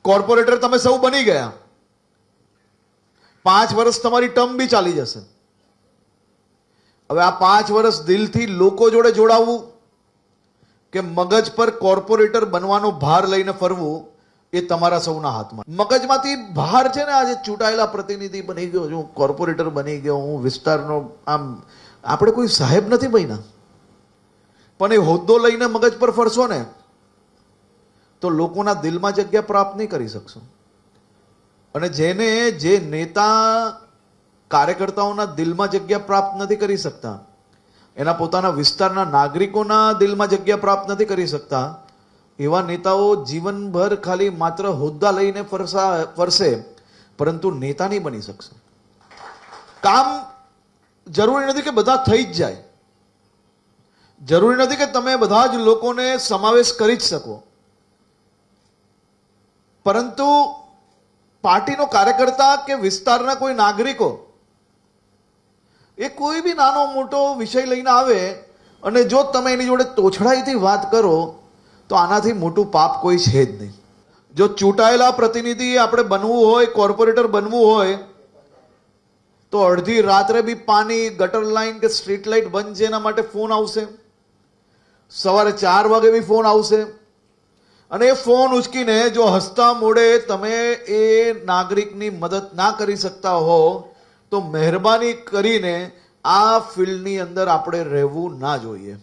Corporator તમે સૌ બની ગયા, 5 વર્ષ તમારી ટર્મ બી ચાલી જશે. હવે આ 5 વર્ષ દિલથી લોકો જોડે જોડાવવું કે મગજ પર કોર્પોરેટર બનવાનો ભાર લઈને ફરવું, એ તમારા સૌના હાથમાં. મગજમાંથી ભાર છે ને, આજે ચૂંટાયેલા પ્રતિનિધિ બની ગયો છું, કોર્પોરેટર બની ગયો હું, વિસ્તારનો આમ. આપણે કોઈ સાહેબ નથી બન્યા, પણ એ હોદ્દો લઈને મગજ પર ફરશો ને તો લોકોના દિલમાં જગ્યા પ્રાપ્ત નહીં કરી શકશો. અને જે નેતા કાર્યકર્તાઓના દિલમાં જગ્યા પ્રાપ્ત નથી કરી શકતા, એના પોતાના વિસ્તારના નાગરિકોના દિલમાં જગ્યા પ્રાપ્ત નથી કરી શકતા, એવા નેતાઓ જીવનભર ખાલી માત્ર હોદ્દા લઈને ફરશે, પરંતુ નેતા નહીં બની શકશે. કામ જરૂરી નથી કે બધા થઈ જ જાય, જરૂરી નથી કે તમે બધા જ લોકોને સમાવેશ કરી જ શકો, પરંતુ પાર્ટીનો કાર્યકર્તા કે વિસ્તારના કોઈ નાગરિકો એ કોઈ બી નાનો મોટો વિષય લઈને આવે અને જો તમે એની જોડે તોછડાઈથી વાત કરો તો આનાથી મોટું પાપ કોઈ છે જ નહીં. જો ચૂંટાયેલા પ્રતિનિધિ આપણે બનવું હોય, કોર્પોરેટર બનવું હોય, તો અડધી રાત્રે બી પાણી, ગટર લાઈન કે સ્ટ્રીટ લાઇટ બંધ છે એના માટે ફોન આવશે, સવારે 4 વાગે બી ફોન આવશે, અને એ ફોન ઉચકીને જો હસતા મોડે તમે એ નાગરિકની મદદ ના કરી શકતા હો તો મહેરબાની કરીને આ ફિલ્ડની અંદર આપણે રહેવું ના જોઈએ.